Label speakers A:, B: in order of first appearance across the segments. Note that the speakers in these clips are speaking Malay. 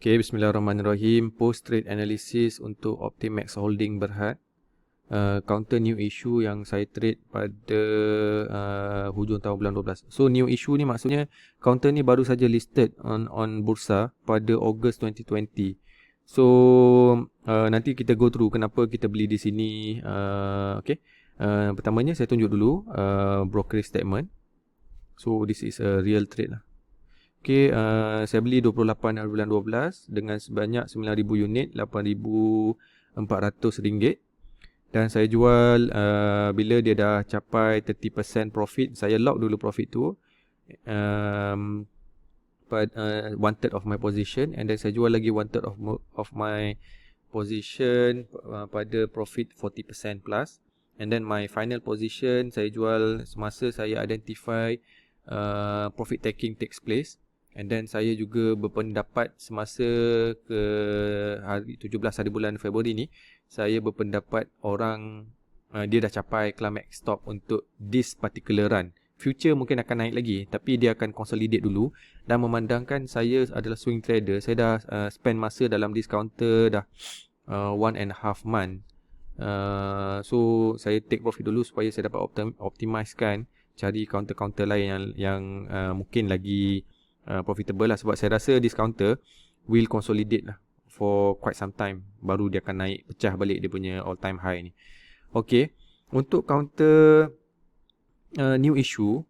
A: Okay, bismillahirrahmanirrahim. Post trade analysis untuk Optimax Holding Berhad. Counter new issue yang saya trade pada hujung tahun bulan 12. So new issue ni maksudnya counter ni baru saja listed on bursa pada Ogos 2020. So nanti kita go through kenapa kita beli di sini. Okay. Pertamanya saya tunjuk dulu brokerage statement. So this is a real trade lah. Okay, saya beli 28 hari bulan 12 dengan sebanyak 9,000 unit, RM8,400. Dan saya jual bila dia dah capai 30% profit. Saya lock dulu profit tu, 1/3 of my position. And then saya jual lagi 1/3 of my position pada profit 40% plus. And then my final position saya jual semasa saya identify profit taking takes place. And then saya juga berpendapat semasa ke hari 17 hari bulan Februari ni, saya berpendapat orang dia dah capai climax stop untuk this particular run. Future mungkin akan naik lagi, tapi dia akan consolidate dulu. Dan memandangkan saya adalah swing trader, saya dah spend masa dalam this counter dah 1.5 month. So saya take profit dulu supaya saya dapat optimizekan, cari counter-counter lain yang mungkin lagi profitable lah. Sebab saya rasa this counter will consolidate lah for quite some time, baru dia akan naik, pecah balik dia punya all time high ni. Okay, untuk counter new issue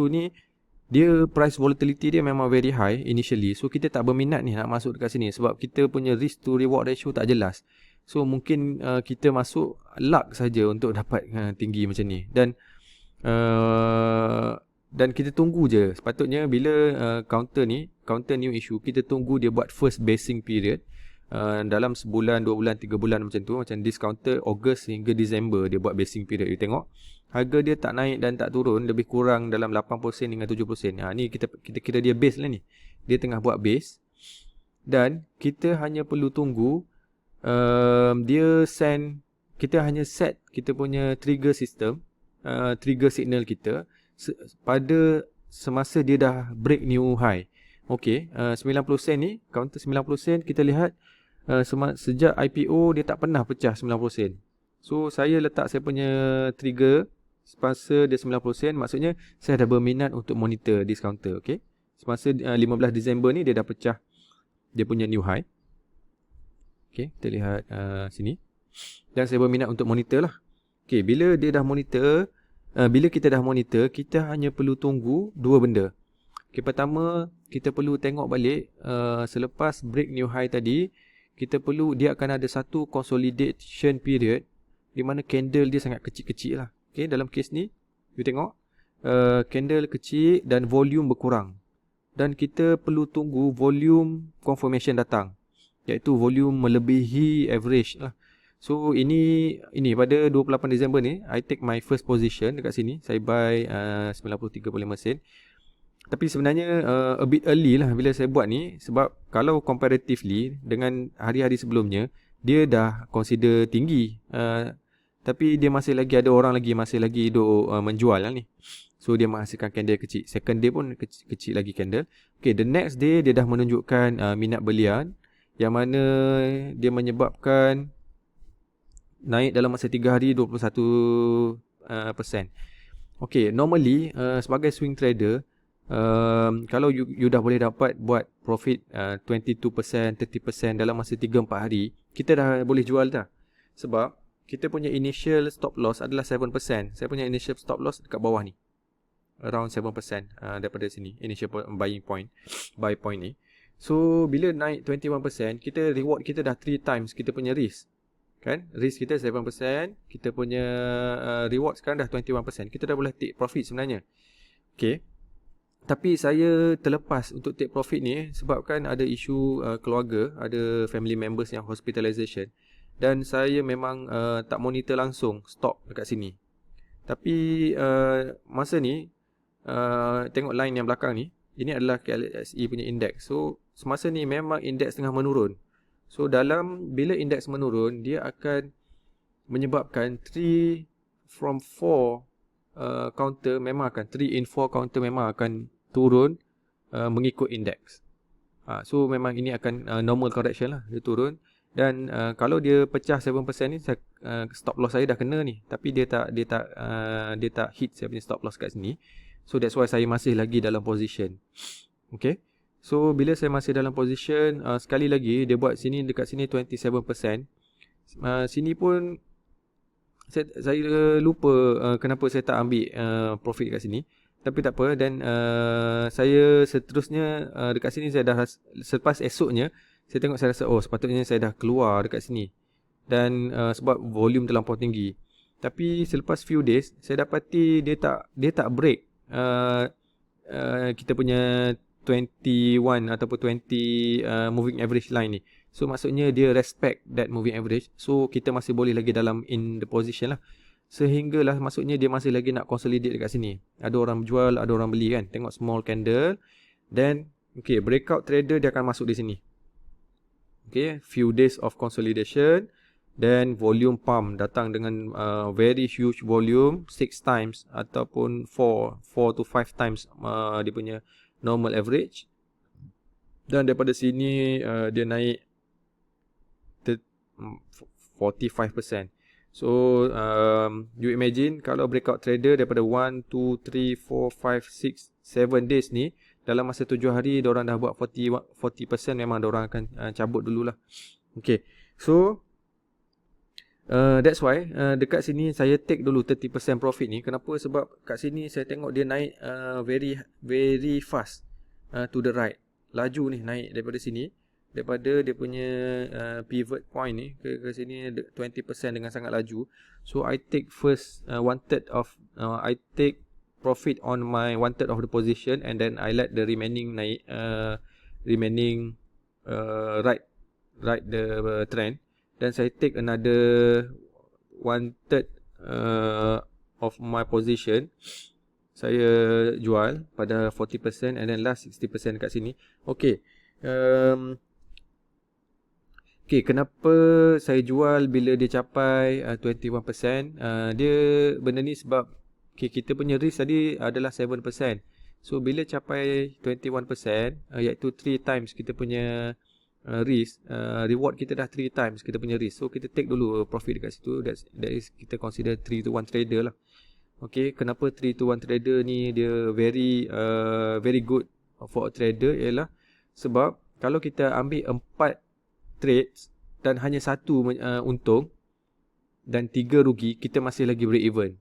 A: ni, dia price volatility dia memang very high initially. So kita tak berminat ni nak masuk dekat sini, sebab kita punya risk to reward ratio tak jelas. So mungkin kita masuk luck saja untuk dapat tinggi macam ni. Dan kita tunggu je. Sepatutnya bila counter new issue, kita tunggu dia buat first basing period dalam sebulan, 2 bulan, 3 bulan macam tu. Macam this counter Ogos hingga Disember dia buat basing period. You tengok harga dia tak naik dan tak turun, lebih kurang dalam 80% dengan 70%. Ni kita kira dia base lah ni. Dia tengah buat base. Dan kita hanya perlu tunggu kita hanya set kita punya trigger system, trigger signal kita pada semasa dia dah break new high. Okay, 90 sen ni, counter 90 sen, kita lihat sejak IPO dia tak pernah pecah 90 sen. So saya letak saya punya trigger semasa dia 90 sen, maksudnya saya dah berminat untuk monitor this counter. Okay, semasa 15 Disember ni dia dah pecah dia punya new high. Okay, kita lihat sini. Dan saya berminat untuk monitor lah. Okay, bila dia dah monitor, bila kita dah monitor, kita hanya perlu tunggu dua benda. Okay, pertama, kita perlu tengok balik selepas break new high tadi, dia akan ada satu consolidation period di mana candle dia sangat kecil-kecil lah. Okay, dalam case ni, you tengok candle kecil dan volume berkurang. Dan kita perlu tunggu volume confirmation datang, iaitu volume melebihi average lah. So ini pada 28 Disember ni, I take my first position dekat sini. Saya buy 93.5 sen. Tapi sebenarnya a bit early lah bila saya buat ni, sebab kalau comparatively dengan hari-hari sebelumnya, dia dah consider tinggi. Tapi dia masih lagi ada orang masih lagi duk menjual lah ni. So dia menghasilkan candle kecil. Second day pun kecil lagi candle. Okay, the next day dia dah menunjukkan minat belian, yang mana dia menyebabkan naik dalam masa 3 hari 21%. Okay, normally sebagai swing trader, kalau you dah boleh dapat buat profit 22%, 30% dalam masa 3-4 hari, kita dah boleh jual dah. Sebab kita punya initial stop loss adalah 7%. Saya punya initial stop loss dekat bawah ni, around 7% daripada sini, initial buy point ni. So bila naik 21%, reward kita dah 3 times kita punya risk. Kan? Risk kita 7%, kita punya reward sekarang dah 21%. Kita dah boleh take profit sebenarnya. Okay. Tapi saya terlepas untuk take profit ni sebabkan ada isu keluarga, ada family members yang hospitalization. Dan saya memang tak monitor langsung stop dekat sini. Tapi masa ni, tengok line yang belakang ni, ini adalah KLSE punya index. So semasa ni memang index tengah menurun. So bila indeks menurun, dia akan menyebabkan 3 from 4 counter memang akan 3 in 4 counter memang akan turun mengikut indeks. So memang ini akan normal correction lah, dia turun. Dan kalau dia pecah 7% ni, stop loss saya dah kena ni, tapi dia tak hit saya punya stop loss kat sini. So that's why saya masih lagi dalam position. Okay. So bila saya masih dalam position, sekali lagi dia buat sini, dekat sini 27%. Sini pun saya lupa kenapa saya tak ambil profit kat sini. Tapi tak apa. Dan saya seterusnya dekat sini saya dah, selepas esoknya saya tengok, saya rasa sepatutnya saya dah keluar dekat sini. Dan sebab volume terlampau tinggi. Tapi selepas few days saya dapati dia tak break kita punya 21 ataupun 20 moving average line ni. So maksudnya dia respect that moving average. So kita masih boleh lagi dalam in the position lah. Sehinggalah maksudnya dia masih lagi nak consolidate dekat sini. Ada orang jual, ada orang beli kan. Tengok small candle. Then okay, breakout trader dia akan masuk di sini. Okay, few days of consolidation. Then volume pump datang dengan very huge volume, 6 times ataupun 4 to 5 times dia punya normal average. Dan daripada sini dia naik 45%. So you imagine kalau breakout trader daripada 1, 2, 3, 4, 5, 6, 7 days ni, dalam masa 7 hari diorang dah buat 40% memang diorang akan cabut dululah. Okay, so that's why dekat sini saya take dulu 30% profit ni. Kenapa? Sebab kat sini saya tengok dia naik very fast to the right. Laju ni naik daripada sini, daripada dia punya pivot point ni ke sini 20% dengan sangat laju. So I take first I take profit on my 1/3 of the position, and then I let the remaining naik right the trend. Dan saya take another 1/3 of my position. Saya jual pada 40% and then last 60% kat sini. Okay. Okay, kenapa saya jual bila dia capai 21%? Dia benda ni sebab kita punya risk tadi adalah 7%. So bila capai 21%, iaitu 3 times kita punya risk, reward kita dah 3 times kita punya risk. So kita take dulu profit dekat situ. That is kita consider 3 to 1 trader lah. Okay, kenapa 3 to 1 trader ni dia very good for a trader ialah sebab kalau kita ambil 4 trades dan hanya 1 untung dan 3 rugi, kita masih lagi break even.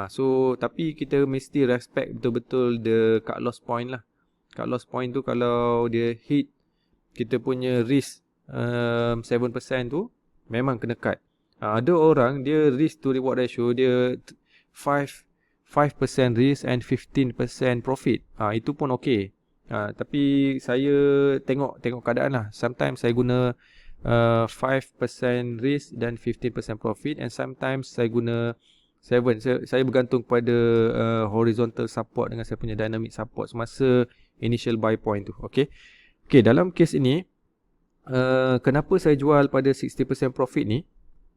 A: So tapi kita mesti respect betul-betul the cut loss point lah. Cut loss point tu kalau dia hit kita punya risk 7% tu memang kena cut. Ada orang dia risk to reward ratio dia 5% risk and 15% profit. Itu pun okey. Tapi saya tengok keadaan lah. Sometimes saya guna 5% risk dan 15% profit, and sometimes saya guna 7. Saya bergantung pada horizontal support dengan saya punya dynamic support semasa initial buy point tu. Okay, dalam kes ini kenapa saya jual pada 60% profit ni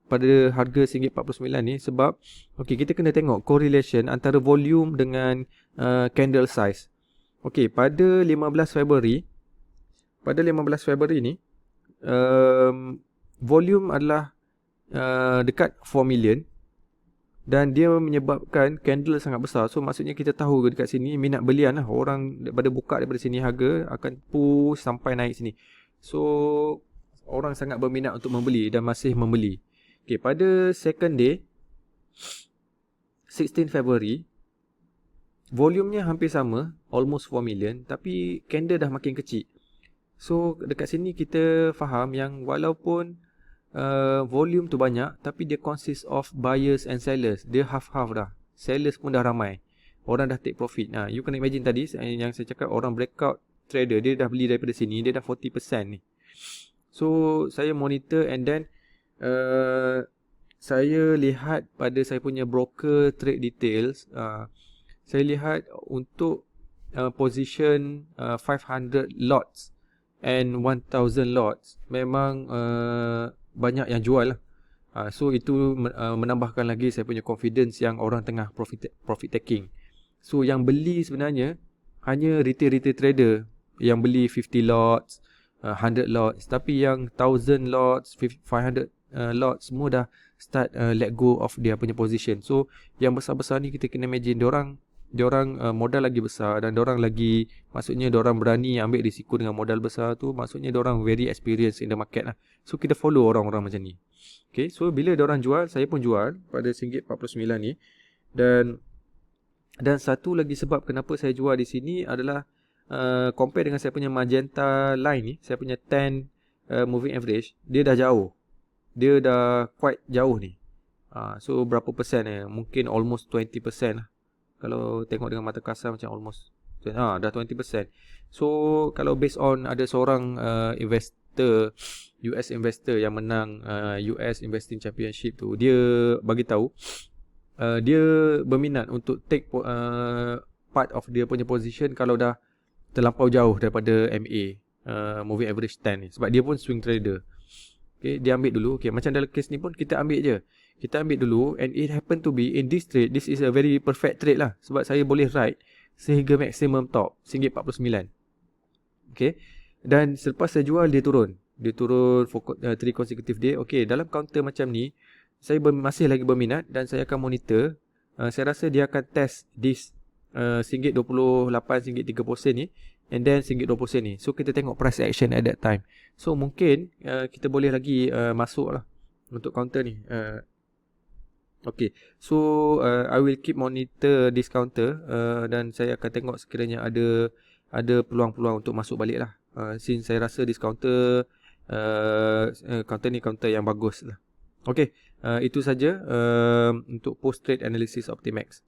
A: pada harga RM1.49 ni, sebab kita kena tengok correlation antara volume dengan candle size. Pada 15 Februari ni volume adalah dekat 4 million dan dia menyebabkan candle sangat besar. So maksudnya kita tahu dekat sini minat belian lah. Orang daripada buka daripada sini harga akan push sampai naik sini. So orang sangat berminat untuk membeli dan masih membeli. Pada second day 16 Februari volumenya hampir sama, almost 4 million, tapi candle dah makin kecil. So dekat sini kita faham yang walaupun volume tu banyak, tapi dia consist of buyers and sellers. Dia half-half dah. Sellers pun dah ramai. Orang dah take profit. You kena imagine tadi yang saya cakap, orang breakout trader, dia dah beli daripada sini, dia dah 40% ni. So saya monitor and then saya lihat pada saya punya broker trade details. Saya lihat untuk position 500 lots and 1000 lots memang banyak yang jual lah. So itu menambahkan lagi saya punya confidence yang orang tengah profit taking. So yang beli sebenarnya hanya retail trader. yang beli 50 lots, 100 lots, tapi yang 1000 lots, 500 lots semua dah start let go of dia punya position. So yang besar-besar ni kita kena imagine diorang modal lagi besar, dan diorang lagi, maksudnya diorang berani ambil risiko dengan modal besar tu, maksudnya diorang very experienced in the market lah. So kita follow orang-orang macam ni. Okay, so bila diorang jual, saya pun jual pada RM1.49 ni. Dan satu lagi sebab kenapa saya jual di sini adalah compare dengan saya punya magenta line ni, saya punya 10 moving average, dia dah jauh. Dia dah quite jauh ni. So berapa persen mungkin almost 20% lah. Kalau tengok dengan mata kasar macam almost dah 20%. So kalau based on ada seorang investor, US investor yang menang US Investing Championship tu, dia bagi tahu dia berminat untuk take part of dia punya position kalau dah terlampau jauh daripada MA, moving average 10 ni, sebab dia pun swing trader. Okay, dia ambil dulu. Okay, macam dalam case ni pun kita ambil je. Kita ambil dulu, and it happen to be in this trade, this is a very perfect trade lah, sebab saya boleh ride sehingga maximum top RM1.49. Okay, dan selepas saya jual, dia turun 3 consecutive day. Okay, dalam counter macam ni saya masih lagi berminat, dan saya akan monitor. Saya rasa dia akan test this RM1.28, RM1.30 ni, and then RM1.20 ni. So kita tengok price action at that time. So mungkin kita boleh lagi masuk lah untuk counter ni. Okay, so I will keep monitor this counter, dan saya akan tengok sekiranya ada peluang-peluang untuk masuk balik lah. Since saya rasa this counter ni counter yang bagus lah. Okay, itu saja untuk post trade analysis Optimax.